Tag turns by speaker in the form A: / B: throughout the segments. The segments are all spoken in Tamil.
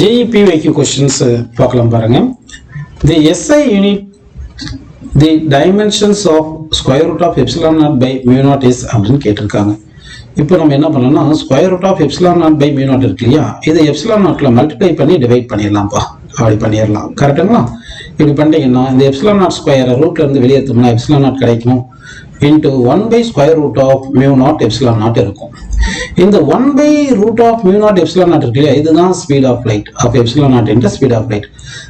A: JEPYQ questions பார்க்கலாம் பாருங்க. The SI unit, the dimensions of square root of epsilon naught by mu naught is அப்படின்னு கேட்டிருக்காங்க. இப்போ நம்ம என்ன பண்ணலாம்னா square root of epsilon naught by mu naught இருக்கு இல்லையா, இதை எப்சிலான் நாட்ல மல்டிப்ளை பண்ணி டிவைட் பண்ணிடலாம்ப்பா. அப்படி பண்ணிடலாம், கரெக்டுங்களா? இப்படி பண்ணிட்டீங்கன்னா இந்த எப்சிலான் நாட் ஸ்கொயரை ரூட்ல இருந்து வெளியேற்றோம்னா எப்சிலான் நாட் கிடைக்கும். into 1 by square root of mu naught epsilon naught இருக்கும். இந்த 1 by root of mu naught epsilon naught இருக்கு இல்லையா, இதுதான் ஸ்பீட் ஆஃப் லைட். அப்போ epsilon naught into speed of light.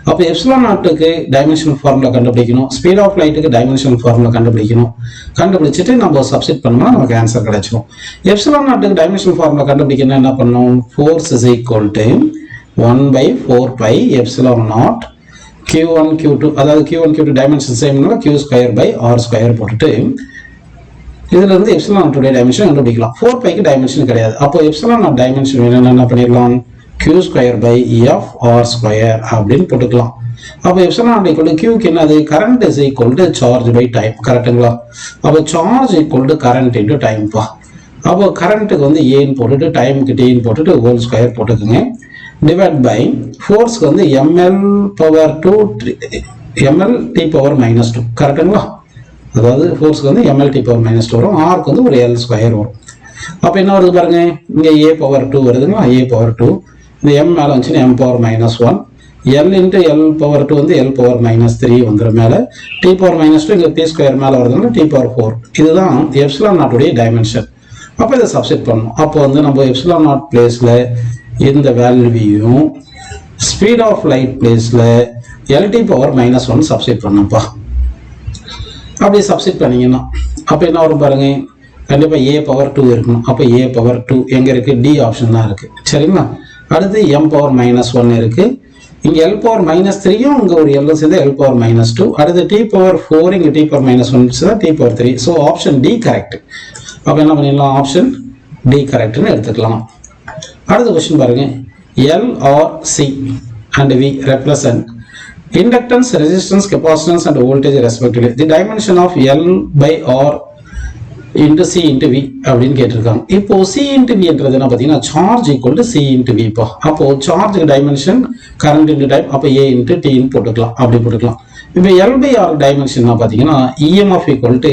A: அப்போ epsilon naughtக்கு டைமென்ஷனல் ஃபார்முலா கண்டுபிடிக்கணும், ஸ்பீட் ஆஃப் லைட்டுக்கு டைமென்ஷனல் ஃபார்முலா கண்டுபிடிக்கணும். கண்டுபிடிச்சிட்டு நம்ம சப்ஸ்டிட் பண்ணோம்னா நமக்கு ஆன்சர் கிடைச்சிடும். epsilon naughtக்கு டைமென்ஷனல் ஃபார்முலா கண்டுபிடிக்கணும் என்ன பண்ணணும், force is equal to 1 by 4 pi epsilon naught q1 q2, அதாவது q1 q2 டைமென்ஷன் சேம்னால q square by R square போட்டுட்டு இதுல இருந்து எப்சிலான் நாட் உடைய டைமென்ஷன் கண்டுபிடிக்கலாம். 4 பைக்கு டைமென்ஷன் கிடையாது. அப்போ எப்சிலான் நாட் டைமென்ஷன் வேணும்னா என்ன பண்ணிடலாம், q square by e of r square அப்படின்னு போட்டுக்கலாம். அப்போ epsilon naught equal to q என்னது, current is equal to charge by time, கரெக்ட்டுங்களா? அப்போ charge equal to current into time பா. அப்போ கரண்ட்டுக்கு வந்து ஏன்னு போட்டுட்டு டைமுக்கு டீன்னு போட்டுட்டு ஹோல் ஸ்கொயர் போட்டுக்குங்க. டிவைட் பை ஃபோர்ஸ்க்கு வந்து ml power 2 ml t power minus 2, கரெக்டுங்களா? அதாவது ஃபோர்ஸ்க்கு வந்து ml t பவர் மைனஸ் 2 வரும், ஆர்க்கு வந்து ஒரு l ஸ்கொயர் வரும். அப்போ என்ன வருது பாருங்க, இங்கே a பவர் 2 வருதுங்களா, a பவர் 2, இந்த m மேலே வந்துச்சுன்னா m power minus 1, l into l power 2 வந்து l பவர் மைனஸ் 3 வந்துடும் மேலே, t பவர் மைனஸ் 2 இங்கே p ஸ்கொயர் மேலே வருதுன்னா t பவர் 4. இதுதான் எப்சிலான் நாட்டுடைய டைமென்ஷன். அப்போ இதை சப்ஸ்டிட் பண்ணணும். அப்போ வந்து நம்ம எப்சிலான் நாட் பிளேஸில் இந்த வேல்யூவையும் ஸ்பீட் ஆஃப் லைட் பிளேஸில் lt பவர் மைனஸ் 1 சப்ஸ்டிட் பண்ணணும்ப்பா. அப்படி சப்ஸ்டிட் பண்ணீங்கன்னா அப்போ என்ன வரும் பாருங்க, கண்டிப்பாக a பவர் 2 இருக்கணும். அப்போ a பவர் 2 எங்கே இருக்குது, டி ஆப்ஷன் தான் இருக்குது, சரிங்களா? அடுத்து m பவர் மைனஸ் 1 இருக்குது, இங்கே l பவர் மைனஸ் 3யும் இங்கே ஒரு l சேர்ந்து l பவர் மைனஸ் 2, அடுத்து t பவர் 4 இங்கே t பவர் மைனஸ் 1 சேர்ந்தா t power 3. So option D correct. அப்போ என்ன பண்ணிடலாம், ஆப்ஷன் டி கரெக்ட்னு எடுத்துக்கலாம். அடுத்த கொஸ்டின் பாருங்க, L or C and V represent inductance, resistance, capacitance and voltage respectively. The dimension of L by R into C into V அப்படின்னு கேட்டிருக்காங்க. இப்போ C into V என்றது என்ன பார்த்தீங்கன்னா charge equal to C into V இப்போ. அப்போ சார்ஜுக்கு டைமென்ஷன் கரண்ட் இன்டு டைம், அப்போ A into T போட்டுக்கலாம், அப்படி போட்டுக்கலாம். இப்போ L by R டைமென்ஷன் பார்த்தீங்கன்னா EMF ஈக்குவல் டு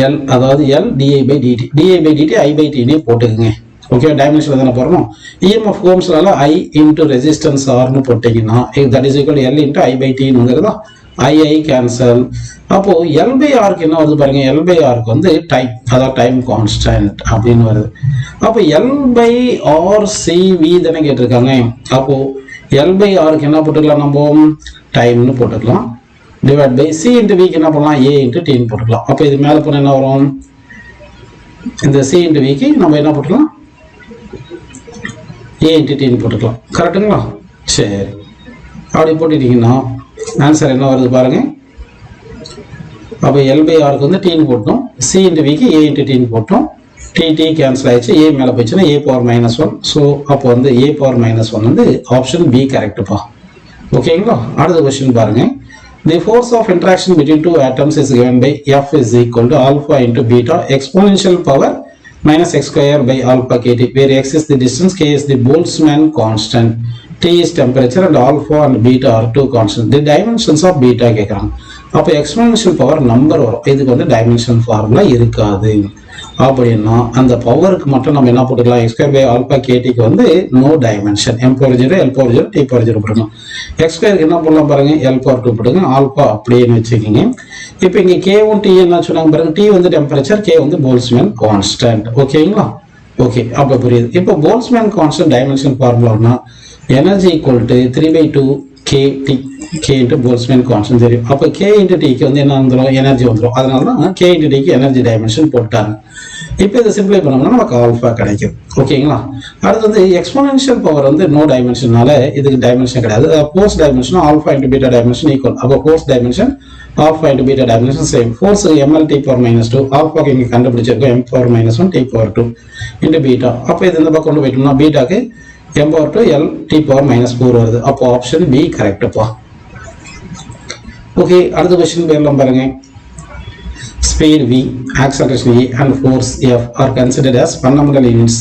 A: L அதாவது L di by dt, di by dt I by T னே போட்டுக்குங்க. ஓகே, டைமென்ஷன் தானே போறோம். இஎம்எஃப் ஓம்ஸ்னால ஐ இன்டு ரெசிஸ்டன்ஸ் ஆர்னு போட்டீங்கன்னா that is equal L into I by டின்னு வந்துருதா, ஐ கேன்சல். அப்போ எல் பை ஆருக்கு என்ன வருது பாருங்க, எல் பை ஆருக்கு வந்து டைம், அதாவது டைம் கான்ஸ்டன்ட் அப்படின்னு வருது. அப்போ L by R C V தானே கேட்டிருக்காங்க. அப்போ எல் பை ஆருக்கு என்ன போட்டுக்கலாம், நம்ம டைம்னு போட்டுக்கலாம். டிவைட் பை சி இன்டு விக்கு என்ன பண்ணலாம், ஏ இன்டு டின்னு போட்டுக்கலாம். அப்போ இது மேலே போனால் என்ன வரும், இந்த சி இன்டு விக்கு நம்ம என்ன போட்டுக்கலாம், ஏ இன்ட்டு டின்னு போட்டுக்கலாம், கரெக்டுங்களா? சரி, அப்படி போட்டுட்டிங்கன்னா ஆன்சர் என்ன வருது பாருங்க. அப்போ எல் பை ஆருக்கு வந்து டீன்னு போட்டோம், சி இன்ட்டு விக்கு ஏ இன்ட்டு டின்னு போட்டோம், டி கேன்சல் ஆயிடுச்சு, ஏ மேலே போயிடுச்சுன்னா ஏ பவர் மைனஸ் 1. ஸோ அப்போ வந்து ஏ பவர் மைனஸ் 1 வந்து ஆப்ஷன் பி கரெக்டுப்பா. ஓகேங்களா? அடுத்த கொஸ்டின் பாருங்க. The force of interaction between two atoms is given by F is equal to alpha into beta exponential power minus x square by alpha kt, where x is the distance, k is the Boltzmann constant, t is temperature and alpha and beta are two constants. The dimensions of beta கேட்குறாங்க. அப்போ எக்ஸ்போனன்ஷியல் பவர் நம்பர் வரும், இதுக்கு வந்து டைமென்ஷன் ஃபார்முலா இருக்காது. அப்படின்னா அந்த பவருக்கு மட்டும் நம்ம என்ன போட்டுக்கலாம், x square by alpha ktக்கு வந்து no dimension, m power 0 l power 0 t power 0 போட்டுக்கலாம். x ஸ்கொயருக்கு என்ன போடலாம் பாருங்க, l பவர் 2 போட்டுங்க, ஆல்பா அப்படின்னு வச்சுக்கிங்க. இப்போ இங்கே கேவும் டி என்ன சொன்னாங்க பாருங்க, டி வந்து டெம்பரேச்சர், கே வந்து போல்ட்ஸ்மேன் கான்ஸ்டன்ட். ஓகேங்களா? ஓகே, அப்போ புரியுது. இப்போ போல்ட்ஸ்மேன் கான்ஸ்டன்ட் டைமென்ஷன் ஃபார்முலானா energy equal to 3/2 kT, k into Boltzmann constant தெரியும். அப்போ k இன்ட்டு டிக்கு வந்து என்ன வந்துடும், எனர்ஜி வந்துடும். அதனால தான் k இன்ட்டு டிக்கு எனர்ஜி டைமென்ஷன் போட்டாங்க. இப்போ இதை சிம்பிளை பண்ணோம்னா நமக்கு ஆல்ஃபா கிடைக்கும். ஓகேங்களா? அடுத்து வந்து எக்ஸ்போனன்ஷியல் பவர் வந்து நோ டைமென்ஷனால இதுக்கு டைமென்ஷன் கிடையாது. Force dimension alpha into beta dimension equal. அப்போ force dimension alpha into beta dimension same. Force ml t power minus 2, ஆல்ஃபாக்கு இங்கே கண்டுபிடிச்சிருக்கோம் m power minus 1 t power 2 into beta. அப்போ இது இந்த பக்கம் கொண்டு போயிட்டோம்னா பீட்டாக்கு m power 2 l t power minus 4 வருது. அப்போ ஆப்ஷன் பி கரெக்டுப்பா. ஓகே, அடுத்த கொஸ்டின் போயிடலாம் பாருங்க. Speed v, acceleration e and force f are considered as fundamental units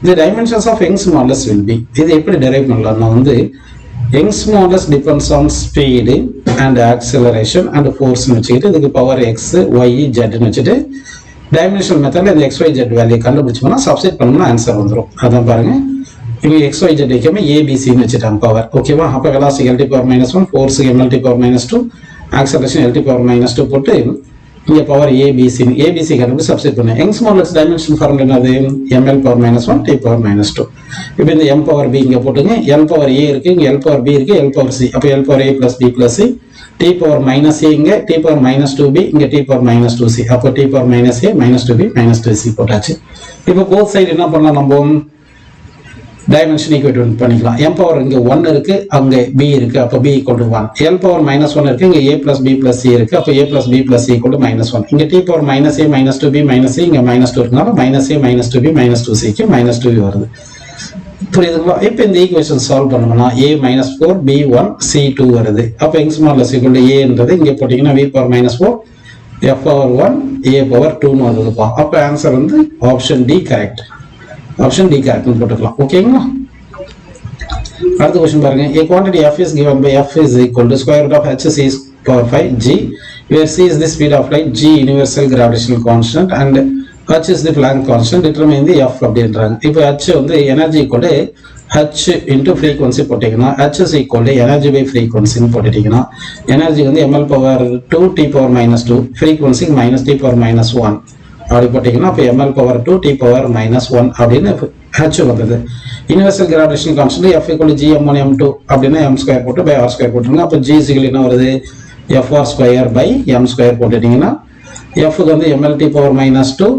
A: the dimensions of Young's modulus will be, இது எப்படி derive பண்ணலாம்னா வந்து Young's modulus depends on speed and acceleration and force னு வச்சுக்கிட்டு இதுக்கு power x y z னு வச்சுட்டு டைமென்ஷனல் மெத்தட்ல இந்த xy z வேல்யூ கண்டுபிடிச்சோம்னா சப்ஸ்டிட் பண்ணோம்னா ஆன்சர் வந்துரும். அதான் பாருங்க இங்க xy z வைக்காம abc னு வச்சுட்டாங்க பவர். ஓகேவா? அப்ப velocity lt power -1, force mlt power -2, acceleration lt power -2 போட்டு இங்க பவர் abc கண்டுபிடிச்சு சப்ஸ்டிட் பண்ணேன். யங்ஸ் மாடுலஸ் டைமென்ஷன் ஃபார்முலா என்னது? ml power -1 t power -2. இப்போ இந்த m power b இங்க போட்டுங்க. l power a இருக்கு, இங்க l power b இருக்கு, l power c. அப்ப l power a plus b plus c, t power -a இங்க t power -2b இங்க t power -2c. அப்ப t power -a -2b -2c போட்டாச்சு. இப்போ போத் சைடு என்ன பண்ணலாம்? நம்ம டைமென்ஷன் ஈக்குவேட் பண்ணிக்கலாம். m பவர் இங்க 1 இருக்கு, அங்க b இருக்கு, அப்ப b = 1. l பவர் -1 இருக்கு, இங்க a plus b plus c இருக்கு, அப்ப a plus b plus c = -1. இங்க t power -a -2b -c இங்க -2 இருக்கனால -a -2b -2c க்கு -2 வருது. புரியுதுங்களா? இப்போ இந்த ஈக்குவேஷன் சால்வ் பண்ணோம்னா a -4 b 1 c 2 வருது. அப்ப Young's modulus = a ன்றது இங்க போட்டீங்கன்னா v power -4 f power 1 a power 2 னு வருதுப்பா. அப்ப ஆன்சர் வந்து option D correct. Option D கரெக்ட்னு போட்டுக்கலாம். ஓகேங்களா? அடுத்த क्वेश्चन பாருங்க. A quantity f is given by f is equal to square root of h c power 5 g, where c is the speed of light, g universal gravitational constant and h is the Planck constant. Determine the f அப்படின்றாங்க. இப்போ h வந்து எனர்ஜி = h into frequency போட்டீங்கன்னா h is equal to energy by frequency னு போட்டுட்டீங்கன்னா எனர்ஜி வந்து ml power 2 t power -2, frequency -t power -1 அப்படி போட்டீங்கன்னா அப்ப ml power 2 t power -1 அப்படின்னு h வந்தது. Universal gravitational constant f = g m1 m2 அப்படினா m2 போட்டு by r2 போட்டுருங்க. அப்ப g என்ன வருது? fr² by m2 போட்டுட்டீங்கன்னா f க்கு வந்து mlt power -2,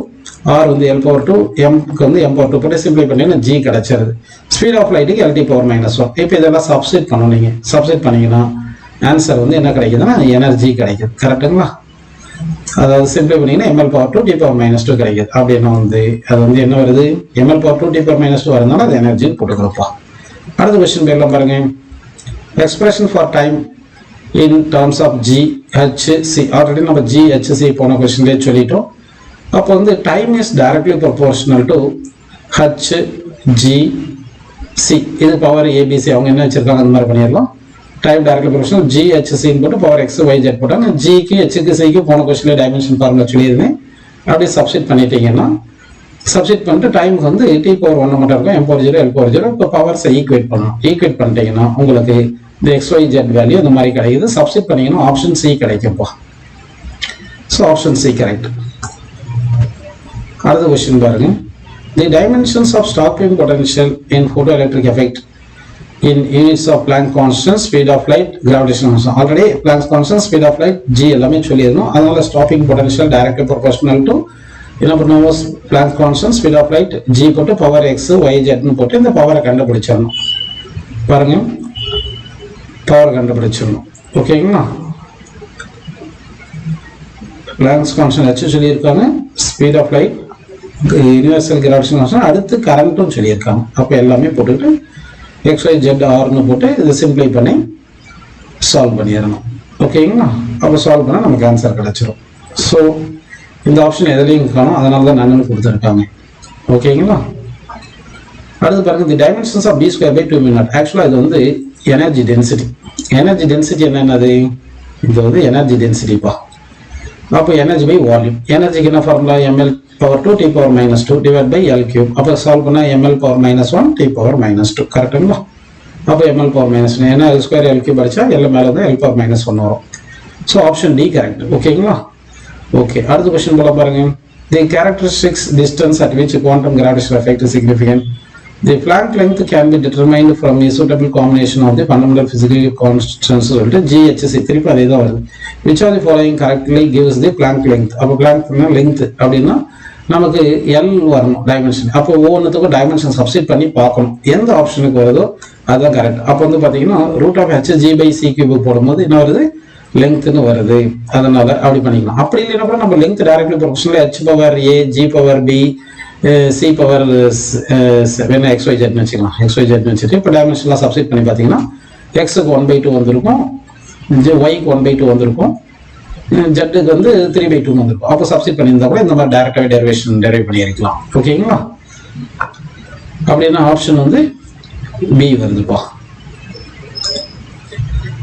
A: r வந்து l power 2, m க்கு வந்து m power 2 போட்டு சிம்பிளை பண்ணீங்கன்னா g கிடைச்சிருது. ஸ்பீட் ஆஃப் லைட்டுக்கு lt power -1. இப்போ இதெல்லாம் சப்ஸ்டிட் பண்ணணும். நீங்க சப்ஸ்டிட் பண்ணீங்கன்னா ஆன்சர் வந்து என்ன கிடைக்குதுன்னா எனர்ஜி கிடைக்குது. கரெக்ட்டுங்களா? அதாவது சிம்பிளை பண்ணீங்கன்னா ml power 2 t power -2 கிடைக்குது. அப்படின்னா வந்து அது வந்து என்ன வருது? ml power 2 t power -2 வரதுனால அது எனர்ஜின்னு போட்டுக்கிறப்பா. அடுத்த क्वेश्चन பேர்லாம் பாருங்க. Expression for time in terms of g h c. Already நம்ம g h c போன क्वेश्चनலயே சொல்லிட்டோம். அப்போ வந்து time is directly proportional to h g c. இது பவர் abc அவங்க என்ன வச்சிருக்காங்க அந்த மாதிரி பண்ணிடலாம். Time directly proportional g h c ன்னு போட்டு பவர் x y z போட்டாங்க. g க்கு h க்கு c க்கு போன क्वेश्चनல டைமென்ஷன் ஃபார்முலா சொல்லியிருந்தேன். அப்படியே சப்ஸ்டிட் பண்ணிட்டீங்கன்னா சப்ஸ்டிட் பண்ணிட்டு டைமுக்கு வந்து t பவர் 1 மட்டும் இருக்கும், m பவர் 0 l பவர் 0. இப்போ பவர்ஸை ஈக்குவேட் பண்ணணும். ஈக்குவேட் பண்ணிட்டீங்கன்னா உங்களுக்கு இந்த x y z வேல்யூ இந்த மாதிரி கிடைக்குது. சப்ஸ்டிட் பண்ணீங்கன்னா ஆப்ஷன் c கிடைக்கும்ப்பா. So option c correct. அடுத்த क्वेश्चन பாருங்க. The dimensions of stopping potential in photoelectric effect in units of Planck constant, speed of light, gravitational constant. Already Planck's constant, speed of light, g எல்லாமே சொல்லியிருந்தோம். அதனால stopping potential directly proportional to என்ன பண்ணுவோம்? Planck's constant, speed of light, g போட்டு பவர் x y z னு போட்டு இந்த பவரை கண்டுபிடிச்சிடணும். பாருங்க பவர் கண்டுபிடிச்சிடணும். ஓகேங்களா? Planck's constant h சொல்லியிருக்காங்க, speed of light, universal gravitational constant, அடுத்து கரண்ட்டும் சொல்லியிருக்காங்க. அப்போ எல்லாமே போட்டுட்டு எக்ஸ் ஒய் ஜெட் ஆர்னு போட்டு இதை சிம்பிளை பண்ணி சால்வ் பண்ணிடணும். ஓகேங்களா? அப்போ சால்வ் பண்ணால் நமக்கு ஆன்சர் கிடச்சிரும். ஸோ இந்த ஆப்ஷன் எதுலையும் காணும், அதனால தான் நன்னு கொடுத்துருக்காங்க. ஓகேங்களா? அடுத்து பாருங்க. The dimensions of d² by 2μ0. ஆக்சுவலாக இது வந்து எனர்ஜி டென்சிட்டி. எனர்ஜி டென்சிட்டி என்னென்னது? இது வந்து எனர்ஜி டென்சிட்டிப்பா. அப்போ எனர்ஜி பை வால்யூம். எனர்ஜிக்கு என்ன formula? ml power 2 t power -2 divided by l cube. அப்போ சால்வ் பண்ணால் ml power -1 t power -2. கரெக்டுங்களா? அப்போ ml power -1 ஏன்னா l ஸ்கொயர் l cube அடிச்சா l மேலே தான் l power -1 வரும். So option D correct. ஓகேங்களா? ஓகே. அடுத்த क्वेश्चन போல பாருங்க. The characteristics distance at which quantum gravitational effect is significant. The Planck length can be determined from a suitable combination of the fundamental physical constants g h c. திருப்பி அதே தான் வருது. Which of the following correctly gives the Planck length? அப்போ Planck length அப்படின்னா நமக்கு L வரணும் டைமென்ஷன். அப்போ ஒவ்வொன்றுத்துக்கும் டைமென்ஷன் சப்ஸ்டிட் பண்ணி பார்க்கணும். எந்த ஆப்ஷனுக்கு வருதோ அதுதான் கரெக்ட். அப்போ வந்து பார்த்தீங்கன்னா √h(g/c³ போடும்போது என்ன வருது? லெங்க்த்னு வருது. அதனால அப்படி பண்ணிக்கலாம். அப்படி இல்லைன்னா கூட நம்ம length directly proportional h power a g power b c power வேணா x y z வச்சுக்கலாம். x y z வச்சுட்டு இப்போ டைமென்ஷன்லாம் சப்ஸ்டிட் பண்ணி பார்த்தீங்கன்னா எக்ஸுக்கு 1/2 வந்திருக்கும், ஒய்க்கு 1/2 வந்திருக்கும், ஜெட்டுக்கு வந்து 3/2 வந்திருக்கும். அப்போ சப்ஸ்டிட் பண்ணியிருந்தா கூட இந்த மாதிரி டைரக்டாகவே டெரிவ் பண்ணியிருக்கலாம். ஓகேங்களா? அப்படின்னா ஆப்ஷன் வந்து பி வருதுப்பா.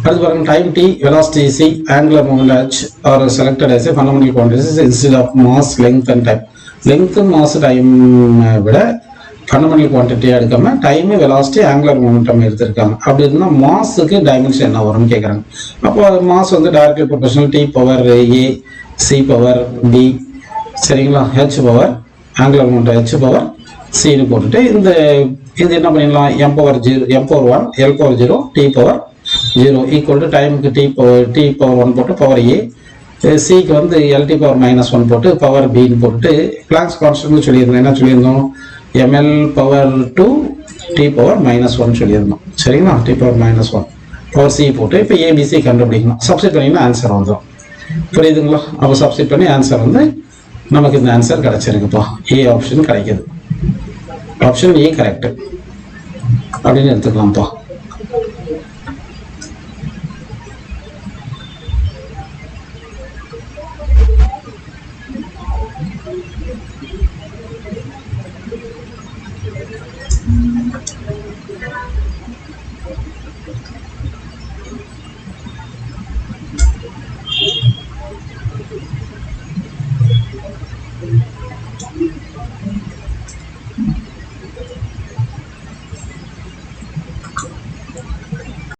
A: அடுத்து பாருங்க, time t, velocity c, angular moment h are selected as a fundamental quantities instead of mass, length and time. length, mass, time விட ஃபண்டமெண்டல் குவான்டிட்டியாக எடுக்காம டைமு, வெலாசிட்டி, ஆங்குலர் மொமெண்டம் எடுத்திருக்காங்க. அப்படி இருந்தால் மாஸுக்கு டைமென்ஷன் என்ன வரும்னு கேட்குறாங்க. அப்போ மாஸ் வந்து directly proportional D power A C power B, சரிங்களா, H power angular momentum H power சின்னு போட்டுட்டு இது என்ன பண்ணிடலாம், M power 1 L power 0 T power 0 equal to டைமுக்கு டி பவர் 1 போட்டு பவர் ஏ, சிக்கு வந்து எல்டி பவர் -1 போட்டு பவர் பின்னு போட்டு பிளாங்க்ஸ் கான்ஸ்டன்ட் சொல்லியிருந்தோம். என்ன சொல்லியிருந்தோம், எம்எல் பவர் 2 டி பவர் -1 சொல்லியிருந்தோம். சரிங்களா, டி பவர் -1 பவர் சி போட்டு இப்போ ஏபிசி கண்டுபிடிக்கணும். சப்ஸ்டிட் பண்ணிங்கன்னா ஆன்சர் வந்துடும். புரியுதுங்களா? அப்போ சப்ஸ்டிட் பண்ணி ஆன்சர் வந்து நமக்கு இந்த ஆன்சர் கிடைச்சிருக்குப்பா. ஏ ஆப்ஷன் கிடைக்குது. ஆப்ஷன் ஏ கரெக்ட் அப்படின்னு எடுத்துக்கலாம்ப்பா.